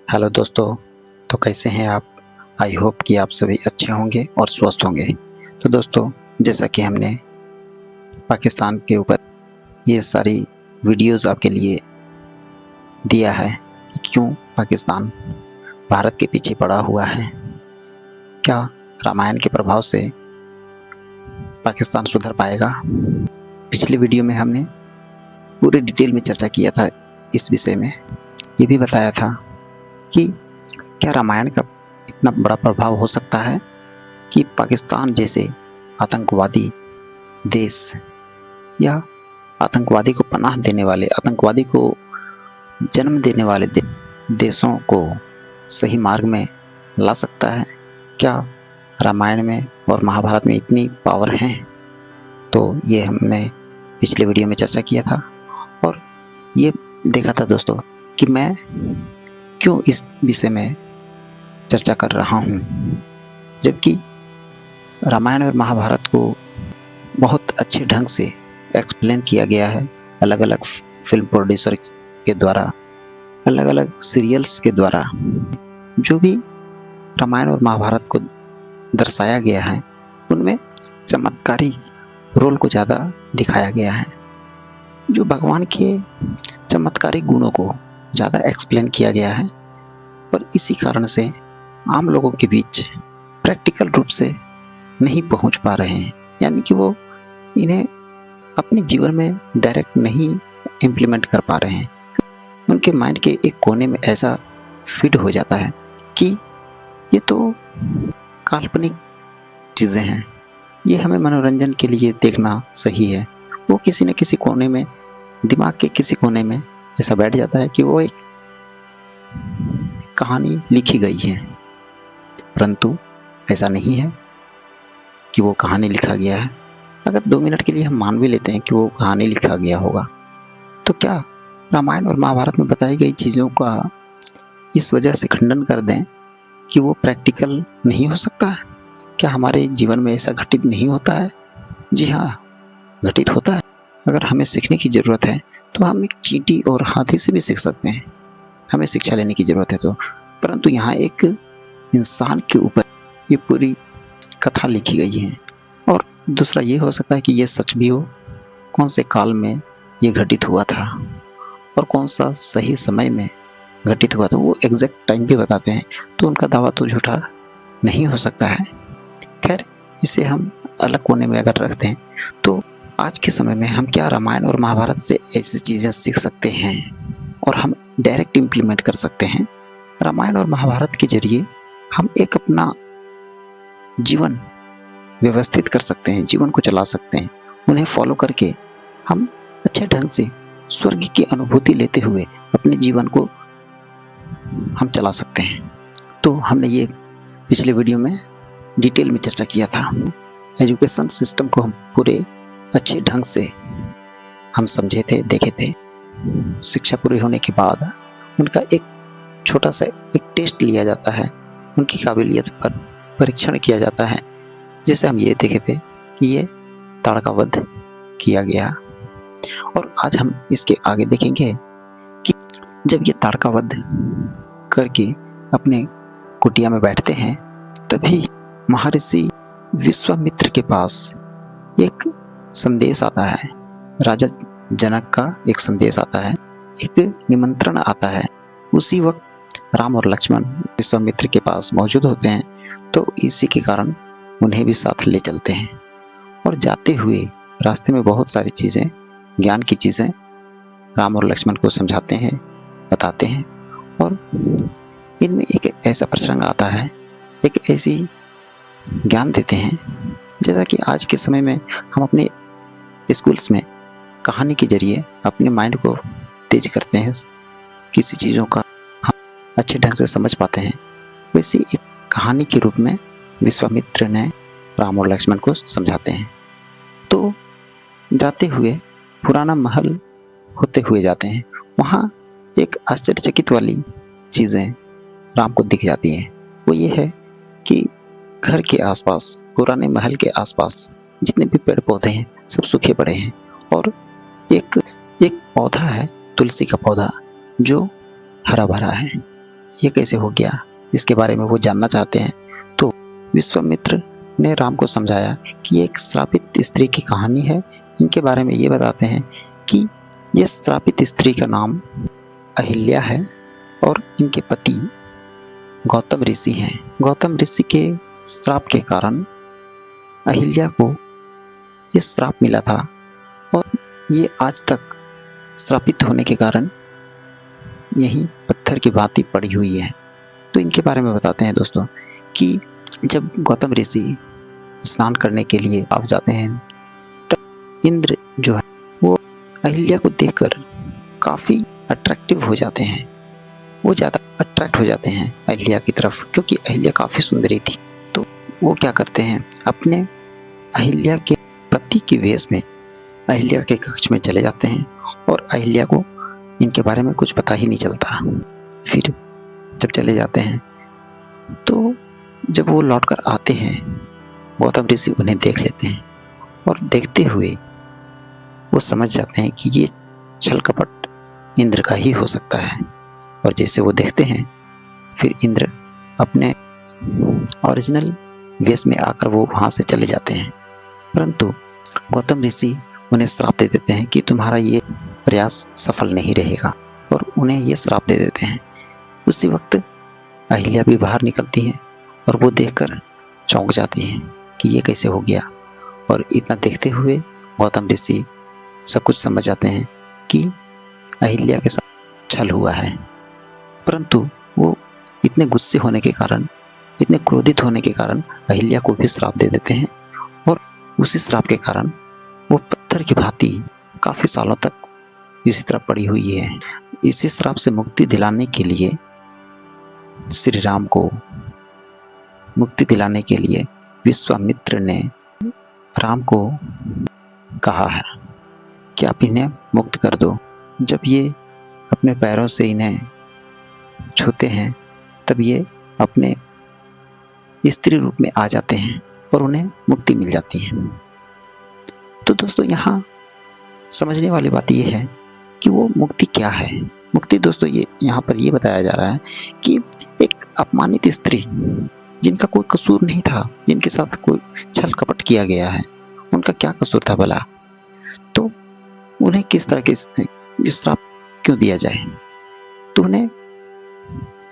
Hello दोस्तों। तो कैसे हैं आप? आई होप कि आप सभी अच्छे होंगे और स्वस्थ होंगे। तो दोस्तों, जैसा कि हमने पाकिस्तान के ऊपर ये सारी वीडियोस आपके लिए दिया है कि क्यों पाकिस्तान भारत के पीछे पड़ा हुआ है, क्या रामायण के प्रभाव से पाकिस्तान सुधर पाएगा। पिछले वीडियो में हमने पूरे डिटेल में चर्चा किया था इस विषय में। ये भी बताया था कि क्या रामायण का इतना बड़ा प्रभाव हो सकता है कि पाकिस्तान जैसे आतंकवादी देश या आतंकवादी को पनाह देने वाले, आतंकवादी को जन्म देने वाले देशों को सही मार्ग में ला सकता है। क्या रामायण में और महाभारत में इतनी पावर है? तो ये हमने पिछले वीडियो में चर्चा किया था और ये देखा था दोस्तों कि मैं क्यों इस विषय में चर्चा कर रहा हूँ, जबकि रामायण और महाभारत को बहुत अच्छे ढंग से एक्सप्लेन किया गया है अलग अलग फिल्म प्रोड्यूसर के द्वारा, अलग अलग सीरियल्स के द्वारा। जो भी रामायण और महाभारत को दर्शाया गया है उनमें चमत्कारी रोल को ज़्यादा दिखाया गया है। जो भगवान के चमत्कारी गुणों को ज़्यादा एक्सप्लेन किया गया है और इसी कारण से आम लोगों के बीच प्रैक्टिकल रूप से नहीं पहुंच पा रहे हैं, यानी कि वो इन्हें अपने जीवन में डायरेक्ट नहीं इम्प्लीमेंट कर पा रहे हैं। उनके माइंड के एक कोने में ऐसा फिट हो जाता है कि ये तो काल्पनिक चीज़ें हैं, ये हमें मनोरंजन के लिए देखना सही है। वो किसी न किसी कोने में, दिमाग के किसी कोने में ऐसा बैठ जाता है कि वो एक कहानी लिखी गई है, परंतु ऐसा नहीं है कि वो कहानी लिखा गया है। अगर 2 मिनट के लिए हम मान भी लेते हैं कि वो कहानी लिखा गया होगा, तो क्या रामायण और महाभारत में बताई गई चीज़ों का इस वजह से खंडन कर दें कि वो प्रैक्टिकल नहीं हो सकता है? क्या हमारे जीवन में ऐसा घटित नहीं होता है? जी हाँ, घटित होता है। अगर हमें सीखने की ज़रूरत है तो हम एक चींटी और हाथी से भी सीख सकते हैं, हमें शिक्षा लेने की ज़रूरत है तो। परंतु यहाँ एक इंसान के ऊपर ये पूरी कथा लिखी गई है। और दूसरा ये हो सकता है कि ये सच भी हो, कौन से काल में ये घटित हुआ था और कौन सा सही समय में घटित हुआ था, वो एग्जैक्ट टाइम भी बताते हैं, तो उनका दावा तो झूठा नहीं हो सकता है। खैर, इसे हम अलग कोने में अगर रखते हैं तो आज के समय में हम क्या रामायण और महाभारत से ऐसी चीज़ें सीख सकते हैं और हम डायरेक्ट इम्प्लीमेंट कर सकते हैं। रामायण और महाभारत के जरिए हम एक अपना जीवन व्यवस्थित कर सकते हैं, जीवन को चला सकते हैं। उन्हें फॉलो करके हम अच्छे ढंग से स्वर्ग की अनुभूति लेते हुए अपने जीवन को हम चला सकते हैं। तो हमने ये पिछले वीडियो में डिटेल में चर्चा किया था। एजुकेशन सिस्टम को हम पूरे अच्छे ढंग से हम समझे थे, देखे थे। शिक्षा पूरी होने के बाद उनका एक छोटा सा एक टेस्ट लिया जाता है, उनकी काबिलियत पर परीक्षण किया जाता है, जिसे हम ये देखे थे कि ये ताड़कावध किया गया। और आज हम इसके आगे देखेंगे कि जब ये ताड़कावध करके अपने कुटिया में बैठते हैं, तभी महर्षि विश्वामित्र के पास एक संदेश आता है। राजा जनक का एक संदेश आता है, एक निमंत्रण आता है। उसी वक्त राम और लक्ष्मण विश्वामित्र के पास मौजूद होते हैं, तो इसी के कारण उन्हें भी साथ ले चलते हैं। और जाते हुए रास्ते में बहुत सारी चीज़ें, ज्ञान की चीज़ें राम और लक्ष्मण को समझाते हैं, बताते हैं। और इनमें एक ऐसा प्रसंग आता है, एक ऐसी ज्ञान देते हैं, जैसा कि आज के समय में हम अपने स्कूल्स में कहानी के जरिए अपने माइंड को तेज करते हैं, किसी चीज़ों का हम अच्छे ढंग से समझ पाते हैं। वैसे एक कहानी के रूप में विश्वामित्र ने राम और लक्ष्मण को समझाते हैं। तो जाते हुए पुराना महल होते हुए जाते हैं, वहाँ एक आश्चर्यचकित वाली चीज़ें राम को दिख जाती हैं। वो ये है कि घर के आसपास, पुराने महल के आसपास जितने भी पेड़ पौधे हैं सब सूखे पड़े हैं, और एक पौधा है, तुलसी का पौधा, जो हरा भरा है। ये कैसे हो गया, इसके बारे में वो जानना चाहते हैं। तो विश्वामित्र ने राम को समझाया कि ये एक श्रापित स्त्री की कहानी है। इनके बारे में ये बताते हैं कि ये श्रापित स्त्री का नाम अहिल्या है और इनके पति गौतम ऋषि हैं। गौतम ऋषि के श्राप के कारण अहिल्या को ये श्राप मिला था और ये आज तक श्रापित होने के कारण यहीं पत्थर की भांति पड़ी हुई है। तो इनके बारे में बताते हैं दोस्तों कि जब गौतम ऋषि स्नान करने के लिए आप जाते हैं तब इंद्र जो है वो अहिल्या को देखकर काफ़ी अट्रैक्टिव हो जाते हैं। वो ज़्यादा अट्रैक्ट हो जाते हैं अहिल्या की तरफ, क्योंकि अहिल्या काफ़ी सुंदरी थी। तो वो क्या करते हैं, अपने अहिल्या के पति के वेश में अहिल्या के कक्ष में चले जाते हैं और अहिल्या को इनके बारे में कुछ पता ही नहीं चलता। फिर जब चले जाते हैं तो जब वो लौटकर आते हैं गौतम ऋषि उन्हें देख लेते हैं और देखते हुए वो समझ जाते हैं कि ये छल कपट इंद्र का ही हो सकता है। और जैसे वो देखते हैं फिर इंद्र अपने ओरिजिनल वेश में आकर वो वहाँ से चले जाते हैं। परंतु गौतम ऋषि उन्हें श्राप दे देते हैं कि तुम्हारा ये प्रयास सफल नहीं रहेगा और उन्हें ये श्राप दे देते हैं। उसी वक्त अहिल्या भी बाहर निकलती हैं और वो देखकर चौंक जाती हैं कि ये कैसे हो गया। और इतना देखते हुए गौतम ऋषि सब कुछ समझ जाते हैं कि अहिल्या के साथ छल हुआ है। परंतु वो इतने गुस्से होने के कारण, इतने क्रोधित होने के कारण अहिल्या को भी श्राप दे देते हैं और उसी श्राप के कारण वो पत्थर की भांति काफ़ी सालों तक इसी तरह पड़ी हुई है। इसी श्राप से मुक्ति दिलाने के लिए श्री राम को मुक्ति दिलाने के लिए विश्वामित्र ने राम को कहा है कि आप इन्हें मुक्त कर दो। जब ये अपने पैरों से इन्हें छूते हैं तब ये अपने स्त्री रूप में आ जाते हैं और उन्हें मुक्ति मिल जाती है। तो दोस्तों यहाँ समझने वाली बात ये है कि वो मुक्ति क्या है। मुक्ति दोस्तों ये यहाँ पर ये बताया जा रहा है कि एक अपमानित स्त्री जिनका कोई कसूर नहीं था, जिनके साथ कोई छल कपट किया गया है, उनका क्या कसूर था भला, तो उन्हें किस तरह के श्राप क्यों दिया जाए। तो उन्हें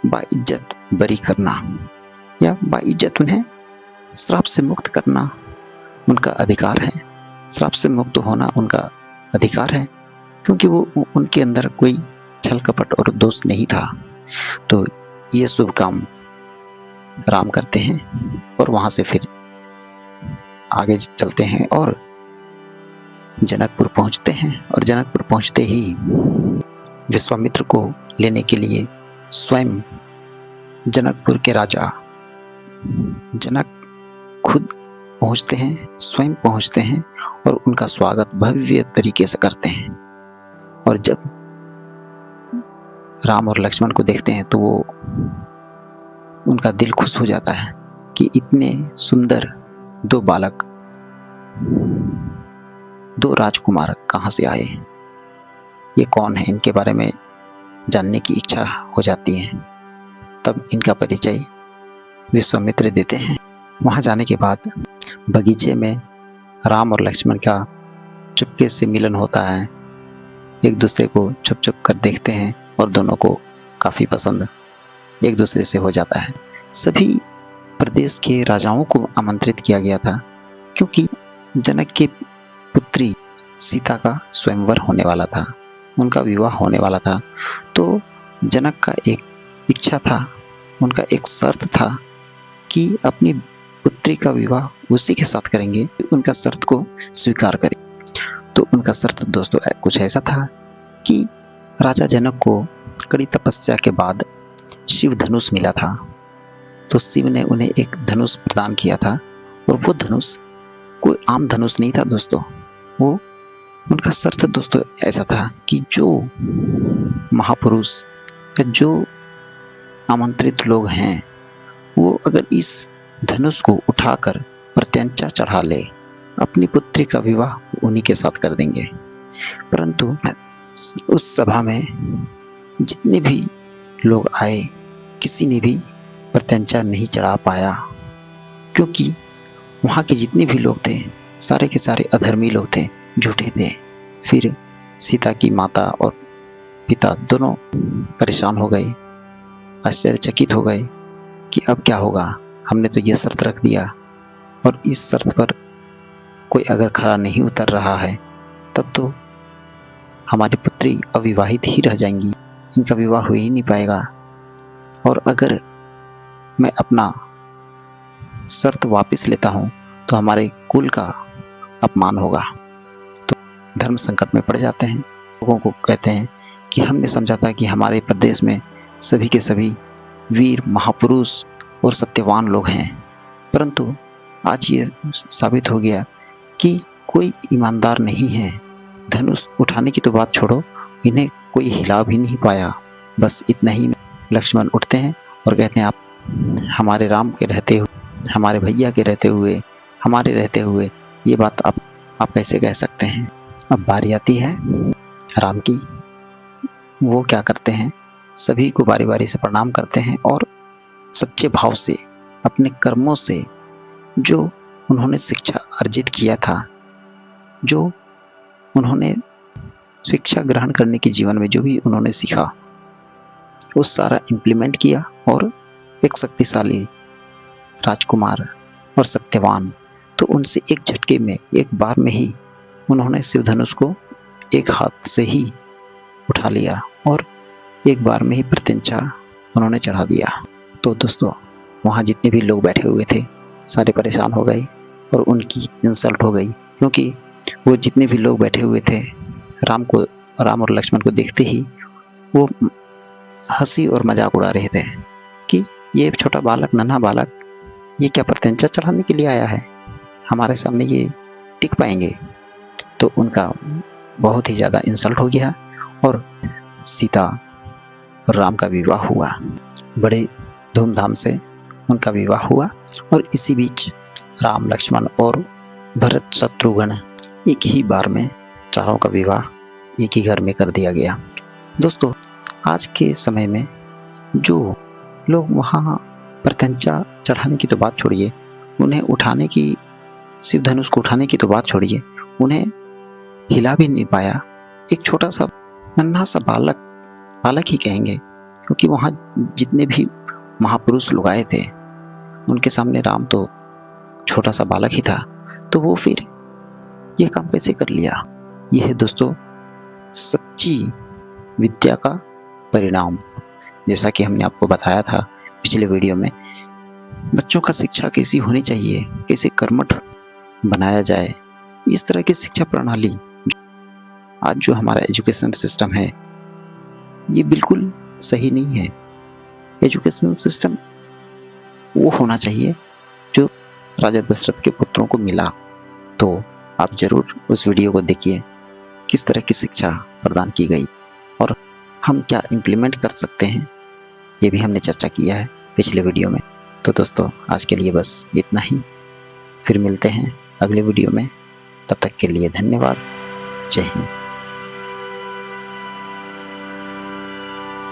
बाइज्जत बरी करना या बाइज्जत उन्हें श्राप से मुक्त करना उनका अधिकार है। श्राप से मुक्त होना उनका अधिकार है क्योंकि वो उनके अंदर कोई छल कपट और दोष नहीं था। तो ये शुभ काम राम करते हैं और वहाँ से फिर आगे चलते हैं और जनकपुर पहुँचते हैं। और जनकपुर पहुँचते ही विश्वामित्र को लेने के लिए स्वयं जनकपुर के राजा जनक खुद पहुँचते हैं, स्वयं पहुँचते हैं और उनका स्वागत भव्य तरीके से करते हैं। और जब राम और लक्ष्मण को देखते हैं तो वो उनका दिल खुश हो जाता है कि इतने सुंदर दो बालक, दो राजकुमार कहाँ से आए, ये कौन है, इनके बारे में जानने की इच्छा हो जाती है। तब इनका परिचय विश्वामित्र देते हैं। वहाँ जाने के बाद बगीचे में राम और लक्ष्मण का चुपके से मिलन होता है। एक दूसरे को छुप छुप कर देखते हैं और दोनों को काफ़ी पसंद एक दूसरे से हो जाता है। सभी प्रदेश के राजाओं को आमंत्रित किया गया था क्योंकि जनक की पुत्री सीता का स्वयंवर होने वाला था, उनका विवाह होने वाला था। तो जनक का एक इच्छा था, उनका एक शर्त था कि अपनी पुत्री का विवाह उसी के साथ करेंगे, उनका शर्त को स्वीकार करें। तो उनका शर्त दोस्तों कुछ ऐसा था कि राजा जनक को कड़ी तपस्या के बाद शिव धनुष मिला था। तो शिव ने उन्हें एक धनुष प्रदान किया था और वो धनुष कोई आम धनुष नहीं था दोस्तों। वो उनका शर्त दोस्तों ऐसा था कि जो महापुरुष या जो आमंत्रित लोग हैं वो अगर इस धनुष को उठाकर प्रत्यंचा चढ़ा ले, अपनी पुत्री का विवाह उन्हीं के साथ कर देंगे। परंतु उस सभा में जितने भी लोग आए किसी ने भी प्रत्यंचा नहीं चढ़ा पाया, क्योंकि वहाँ के जितने भी लोग थे सारे के सारे अधर्मी लोग थे, झूठे थे। फिर सीता की माता और पिता दोनों परेशान हो गए, आश्चर्यचकित हो गए कि अब क्या होगा। हमने तो ये शर्त रख दिया और इस शर्त पर कोई अगर खरा नहीं उतर रहा है तब तो हमारी पुत्री अविवाहित ही रह जाएंगी, इनका विवाह हो ही नहीं पाएगा। और अगर मैं अपना शर्त वापस लेता हूँ तो हमारे कुल का अपमान होगा। तो धर्म संकट में पड़ जाते हैं। लोगों को कहते हैं कि हमने समझा था कि हमारे प्रदेश में सभी के सभी वीर महापुरुष और सत्यवान लोग हैं, परंतु आज ये साबित हो गया कि कोई ईमानदार नहीं है। धनुष उठाने की तो बात छोड़ो, इन्हें कोई हिला भी नहीं पाया। बस इतना ही लक्ष्मण उठते हैं और कहते हैं, आप हमारे राम के रहते हुए, हमारे भैया के रहते हुए, हमारे रहते हुए ये बात आप कैसे कह सकते हैं। अब बारी आती है राम की। वो क्या करते हैं, सभी को बारी बारी से प्रणाम करते हैं और सच्चे भाव से अपने कर्मों से जो उन्होंने शिक्षा अर्जित किया था, जो उन्होंने शिक्षा ग्रहण करने के जीवन में जो भी उन्होंने सीखा वो सारा इम्प्लीमेंट किया और एक शक्तिशाली राजकुमार और सत्यवान, तो उनसे एक झटके में, एक बार में ही उन्होंने शिव धनुष को एक हाथ से ही उठा लिया और एक बार में ही प्रत्यंचा उन्होंने चढ़ा दिया। तो दोस्तों, वहाँ जितने भी लोग बैठे हुए थे सारे परेशान हो गए और उनकी इंसल्ट हो गई, क्योंकि वो जितने भी लोग बैठे हुए थे राम और लक्ष्मण को देखते ही वो हंसी और मजाक उड़ा रहे थे कि ये छोटा बालक, नन्हा बालक, ये क्या प्रत्यंचा चढ़ाने के लिए आया है, हमारे सामने ये टिक पाएंगे। तो उनका बहुत ही ज़्यादा इंसल्ट हो गया और सीता और राम का विवाह हुआ। बड़े धूमधाम से उनका विवाह हुआ और इसी बीच राम, लक्ष्मण और भरत शत्रुघ्न एक ही बार में चारों का विवाह एक ही घर में कर दिया गया। दोस्तों, आज के समय में जो लोग वहाँ प्रत्यंचा चढ़ाने की तो बात छोड़िए, उन्हें उठाने की, शिव धनुष को उठाने की तो बात छोड़िए, उन्हें हिला भी नहीं पाया एक छोटा सा नन्हा सा बालक ही कहेंगे, क्योंकि वहाँ जितने भी महापुरुष लोग आए थे उनके सामने राम तो छोटा सा बालक ही था। तो वो फिर ये काम कैसे कर लिया। यह है दोस्तों सच्ची विद्या का परिणाम। जैसा कि हमने आपको बताया था पिछले वीडियो में, बच्चों का शिक्षा कैसी होनी चाहिए, कैसे कर्मठ बनाया जाए, इस तरह की शिक्षा प्रणाली आज जो हमारा एजुकेशन सिस्टम है ये बिल्कुल सही नहीं है। एजुकेशन सिस्टम वो होना चाहिए जो राजा दशरथ के पुत्रों को मिला। तो आप ज़रूर उस वीडियो को देखिए, किस तरह की शिक्षा प्रदान की गई और हम क्या इम्प्लीमेंट कर सकते हैं, ये भी हमने चर्चा किया है पिछले वीडियो में। तो दोस्तों, आज के लिए बस इतना ही, फिर मिलते हैं अगले वीडियो में। तब तक के लिए धन्यवाद। जय हिंद।